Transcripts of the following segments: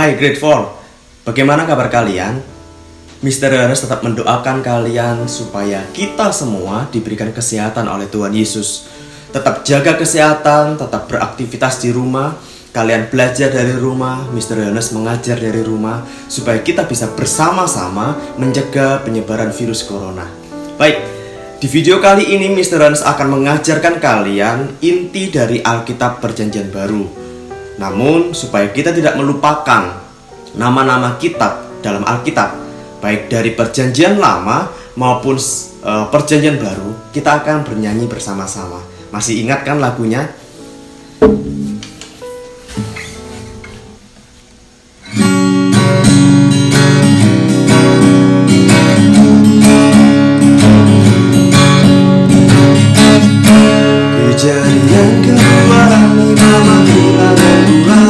Hai Grade 4, bagaimana kabar kalian? Mr. Ernest tetap mendoakan kalian supaya kita semua diberikan kesehatan oleh Tuhan Yesus. Tetap jaga kesehatan, tetap beraktivitas di rumah. Kalian belajar dari rumah, Mr. Ernest mengajar dari rumah, supaya kita bisa bersama-sama mencegah penyebaran virus corona. Baik, di video kali ini Mr. Ernest akan mengajarkan kalian inti dari Alkitab Perjanjian Baru. Namun, supaya kita tidak melupakan nama-nama kitab dalam Alkitab, baik dari Perjanjian Lama maupun Perjanjian Baru, kita akan bernyanyi bersama-sama. Masih ingat kan lagunya? Kejadian kedua 5 Magdala dan 2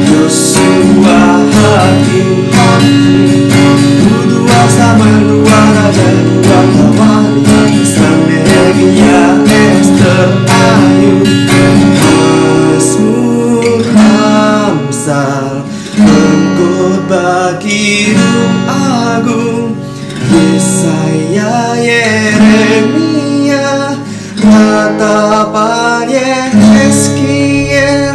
Yosua hakim Dua sama 2 raja 2 kawali Nehemia Ester Ayub Mazmur Amsal Pengkhotbah Kidung Agung Yesaya Yeremia Ratapan Yeskiel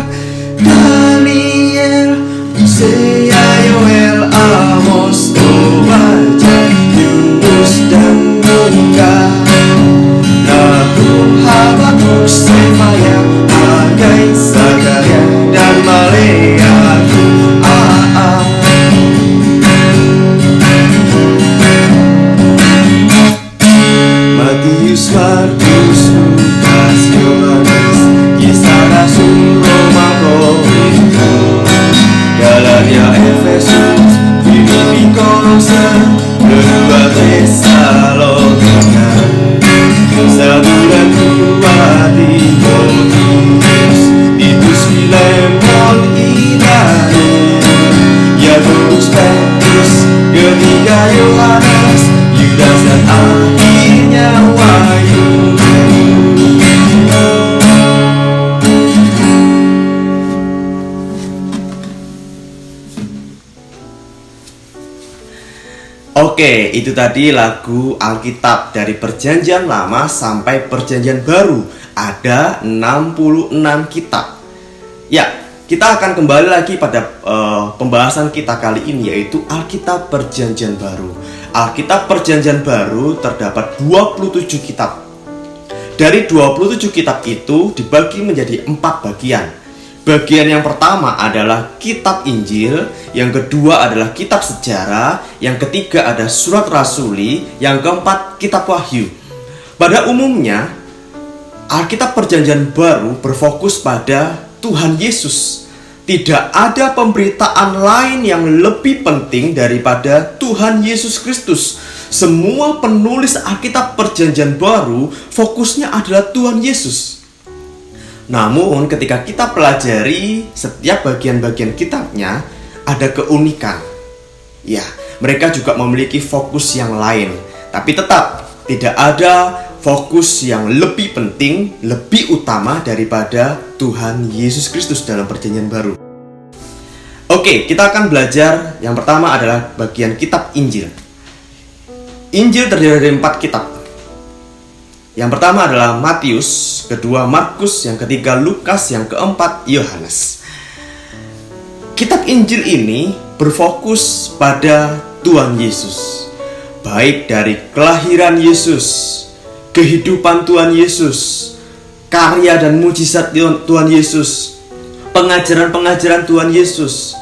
Daniel Hosea Yoel Amos Obadya Yunus dan Mika Nahum Habakuk Sefanya Hagai Zakaria dan Maleakhi Matius, Markus, Lukas, Yohanes, Kisah Rasul, Roma, Korintus, Galatia, Efesus, Filipi, Kolose, 2 Tesalonika, 1 dan 2 Timotius, Titus, Filemon, Idaeus, Yakobus, Petrus, ketiga Yohanes, Yudas dan akhirnya Wahyu. Oke, itu tadi lagu Alkitab dari Perjanjian Lama sampai Perjanjian Baru. Ada 66 kitab. Ya, kita akan kembali lagi pada pembahasan kita kali ini, yaitu Alkitab Perjanjian Baru. Alkitab Perjanjian Baru terdapat 27 kitab. Dari 27 kitab itu dibagi menjadi 4 bagian. Bagian yang pertama adalah kitab Injil, yang kedua adalah kitab sejarah, yang ketiga ada surat rasuli, yang keempat kitab Wahyu. Pada umumnya, Alkitab Perjanjian Baru berfokus pada Tuhan Yesus. Tidak ada pemberitaan lain yang lebih penting daripada Tuhan Yesus Kristus. Semua penulis Alkitab Perjanjian Baru fokusnya adalah Tuhan Yesus. Namun ketika kita pelajari setiap bagian-bagian kitabnya, ada keunikan. Ya, mereka juga memiliki fokus yang lain. Tapi tetap tidak ada fokus yang lebih penting, lebih utama daripada Tuhan Yesus Kristus dalam Perjanjian Baru. Oke, kita akan belajar. Yang pertama adalah bagian kitab Injil. Injil terdiri dari 4 kitab. Yang pertama adalah Matius, kedua Markus, yang ketiga Lukas, yang keempat Yohanes. Kitab Injil ini berfokus pada Tuhan Yesus, baik dari kelahiran Yesus, kehidupan Tuhan Yesus, karya dan mujizat Tuhan Yesus, pengajaran-pengajaran Tuhan Yesus,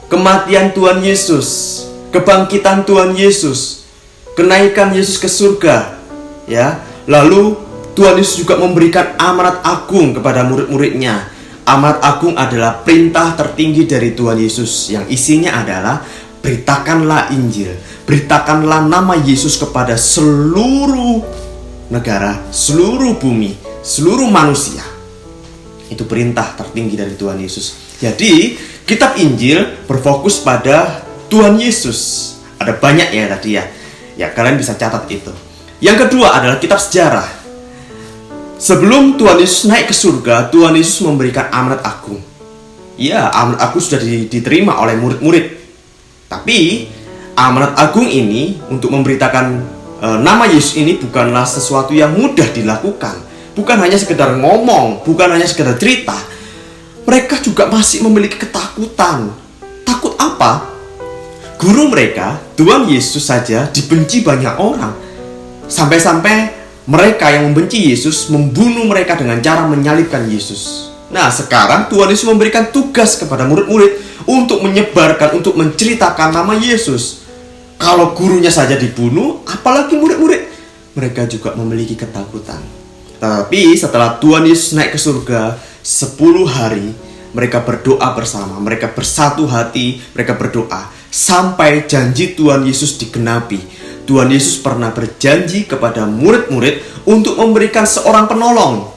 kematian Tuhan Yesus, kebangkitan Tuhan Yesus, kenaikan Yesus ke surga, ya. Lalu Tuhan Yesus juga memberikan amanat agung kepada murid-muridnya. Amanat agung adalah perintah tertinggi dari Tuhan Yesus, yang isinya adalah beritakanlah Injil, beritakanlah nama Yesus kepada seluruh negara, seluruh bumi, seluruh manusia. Itu perintah tertinggi dari Tuhan Yesus. Jadi kitab Injil berfokus pada Tuhan Yesus. Ada banyak ya tadi ya. Ya, kalian bisa catat itu. Yang kedua adalah kitab sejarah. Sebelum Tuhan Yesus naik ke surga, Tuhan Yesus memberikan amanat agung. Ya, amanat agung sudah diterima oleh murid-murid. Tapi amanat agung ini untuk memberitakan nama Yesus ini bukanlah sesuatu yang mudah dilakukan. Bukan hanya sekedar ngomong, bukan hanya sekedar cerita. Mereka juga masih memiliki ketakutan. Takut apa? Guru mereka, Tuhan Yesus saja dibenci banyak orang. Sampai-sampai mereka yang membenci Yesus membunuh mereka dengan cara menyalibkan Yesus. Nah, sekarang Tuhan Yesus memberikan tugas kepada murid-murid untuk menyebarkan, untuk menceritakan nama Yesus. Kalau gurunya saja dibunuh, apalagi murid-murid. Mereka juga memiliki ketakutan. Tapi setelah Tuhan Yesus naik ke surga 10 hari, mereka berdoa bersama, mereka bersatu hati, mereka berdoa sampai janji Tuhan Yesus digenapi. Tuhan Yesus pernah berjanji kepada murid-murid untuk memberikan seorang penolong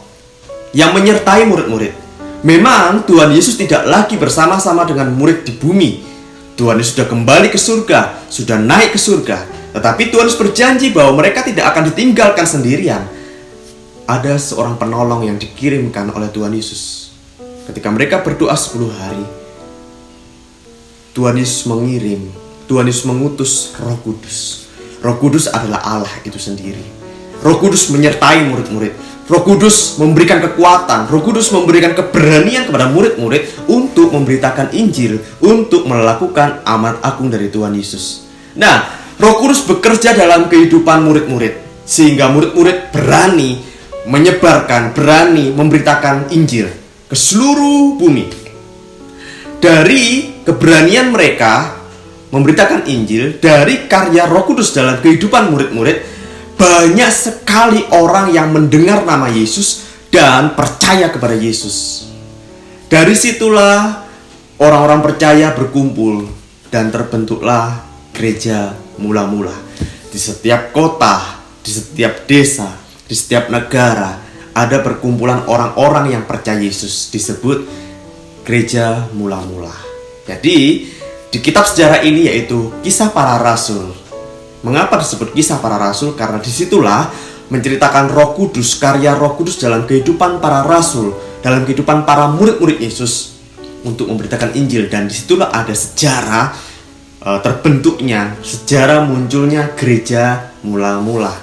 yang menyertai murid-murid. Memang Tuhan Yesus tidak lagi bersama-sama dengan murid di bumi. Tuhan Yesus sudah kembali ke surga, sudah naik ke surga. Tetapi Tuhan Yesus berjanji bahwa mereka tidak akan ditinggalkan sendirian. Ada seorang penolong yang dikirimkan oleh Tuhan Yesus. Ketika mereka berdoa 10 hari, Tuhan Yesus mengutus Roh Kudus. Roh Kudus adalah Allah itu sendiri. Roh Kudus menyertai murid-murid. Roh Kudus memberikan kekuatan. Roh Kudus memberikan keberanian kepada murid-murid untuk memberitakan Injil, untuk melakukan amanat agung dari Tuhan Yesus. Nah, Roh Kudus bekerja dalam kehidupan murid-murid sehingga murid-murid berani menyebarkan, berani memberitakan Injil ke seluruh bumi. Dari keberanian mereka memberitakan Injil, dari karya Roh Kudus dalam kehidupan murid-murid, banyak sekali orang yang mendengar nama Yesus dan percaya kepada Yesus. Dari situlah orang-orang percaya berkumpul dan terbentuklah gereja mula-mula. Di setiap kota, di setiap desa, di setiap negara ada perkumpulan orang-orang yang percaya Yesus, disebut gereja mula-mula. Jadi di kitab sejarah ini yaitu Kisah Para Rasul. Mengapa disebut Kisah Para Rasul? Karena disitulah menceritakan Roh Kudus, karya Roh Kudus dalam kehidupan para rasul, dalam kehidupan para murid-murid Yesus untuk memberitakan Injil. Dan disitulah ada sejarah terbentuknya, sejarah munculnya gereja mula-mula.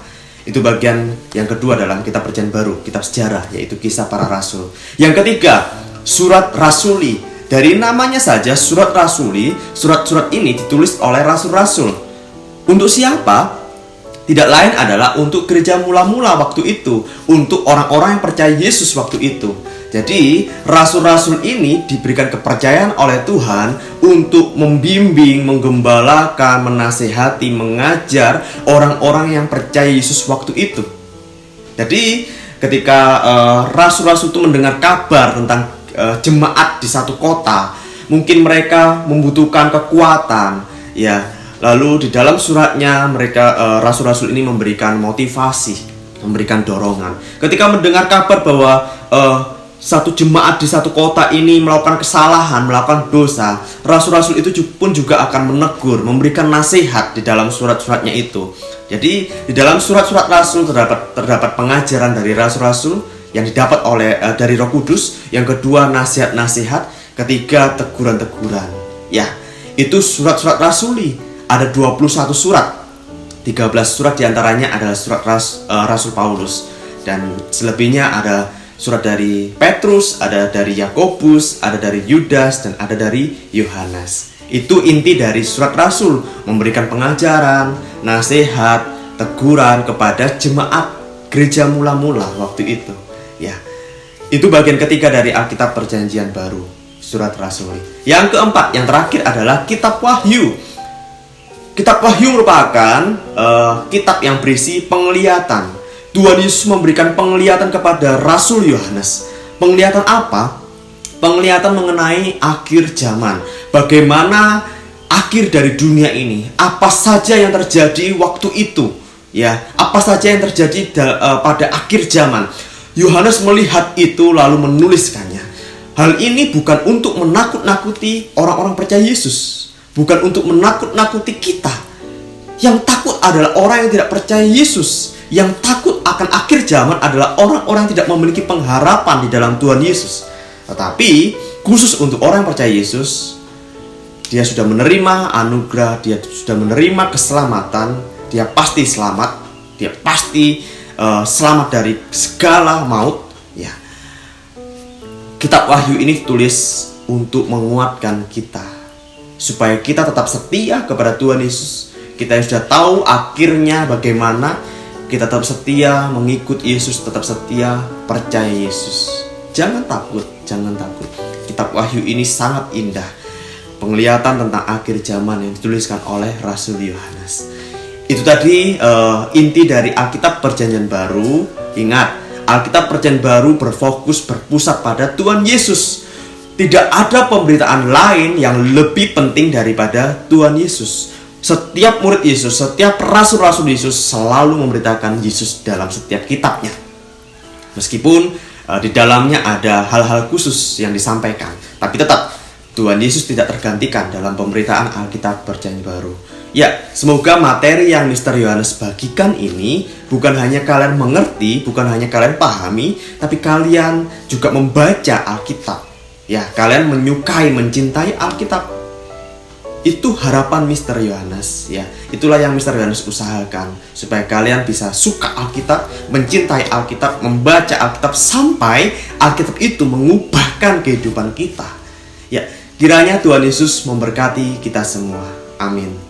Itu bagian yang kedua dalam kitab Perjanjian Baru, kitab sejarah, yaitu Kisah Para Rasul. Yang ketiga, surat rasuli. Dari namanya saja surat rasuli, surat-surat ini ditulis oleh rasul-rasul. Untuk siapa? Tidak lain adalah untuk gereja mula-mula waktu itu, untuk orang-orang yang percaya Yesus waktu itu. Jadi rasul-rasul ini diberikan kepercayaan oleh Tuhan untuk membimbing, menggembalakan, menasehati, mengajar orang-orang yang percaya Yesus waktu itu. Jadi ketika rasul-rasul itu mendengar kabar tentang jemaat di satu kota, mungkin mereka membutuhkan kekuatan, ya. Lalu di dalam suratnya mereka rasul-rasul ini memberikan motivasi, memberikan dorongan. Ketika mendengar kabar bahwa satu jemaat di satu kota ini melakukan kesalahan, melakukan dosa, rasul-rasul itu pun juga akan menegur, memberikan nasihat di dalam surat-suratnya itu. Jadi di dalam surat-surat rasul terdapat pengajaran dari rasul-rasul yang didapat oleh dari Roh Kudus. Yang kedua, nasihat-nasihat. Ketiga, teguran-teguran. Ya, itu surat-surat rasuli. Ada 21 surat. 13 surat diantaranya adalah surat Rasul Paulus. Dan selebihnya ada surat dari Petrus, ada dari Yakobus, ada dari Yudas, dan ada dari Yohanes. Itu inti dari surat rasul, memberikan pengajaran, nasihat, teguran kepada jemaat gereja mula-mula waktu itu. Ya, itu bagian ketiga dari Alkitab Perjanjian Baru, surat rasuli. Yang keempat, yang terakhir adalah kitab Wahyu. Kitab Wahyu merupakan kitab yang berisi penglihatan. Tuhan Yesus memberikan penglihatan kepada Rasul Yohanes. Penglihatan apa? Penglihatan mengenai akhir zaman. Bagaimana akhir dari dunia ini? Apa saja yang terjadi waktu itu? Ya, apa saja yang terjadi pada akhir zaman? Yohanes melihat itu lalu menuliskannya. Hal ini bukan untuk menakut-nakuti orang-orang percaya Yesus, bukan untuk menakut-nakuti kita. Yang takut adalah orang yang tidak percaya Yesus. Yang takut akan akhir zaman adalah orang-orang yang tidak memiliki pengharapan di dalam Tuhan Yesus. Tetapi khusus untuk orang yang percaya Yesus, dia sudah menerima anugerah, dia sudah menerima keselamatan, dia pasti selamat, dia pasti selamat dari segala maut. Ya, kitab Wahyu ini ditulis untuk menguatkan kita, supaya kita tetap setia kepada Tuhan Yesus. Kita yang sudah tahu akhirnya bagaimana, kita tetap setia mengikut Yesus, tetap setia percaya Yesus. Jangan takut, jangan takut. Kitab Wahyu ini sangat indah, penglihatan tentang akhir zaman yang dituliskan oleh Rasul Yohanes. Itu tadi inti dari Alkitab Perjanjian Baru. Ingat, Alkitab Perjanjian Baru berpusat pada Tuhan Yesus. Tidak ada pemberitaan lain yang lebih penting daripada Tuhan Yesus. Setiap murid Yesus, setiap rasul-rasul Yesus selalu memberitakan Yesus dalam setiap kitabnya. Meskipun di dalamnya ada hal-hal khusus yang disampaikan, tapi tetap Tuhan Yesus tidak tergantikan dalam pemberitaan Alkitab Perjanjian Baru. Ya, semoga materi yang Mr. Yohanes bagikan ini bukan hanya kalian mengerti, bukan hanya kalian pahami, tapi kalian juga membaca Alkitab. Ya, kalian menyukai, mencintai Alkitab. Itu harapan Mr. Yohanes, ya. Itulah yang Mr. Yohanes usahakan, supaya kalian bisa suka Alkitab, mencintai Alkitab, membaca Alkitab sampai Alkitab itu mengubahkan kehidupan kita. Ya, kiranya Tuhan Yesus memberkati kita semua. Amin.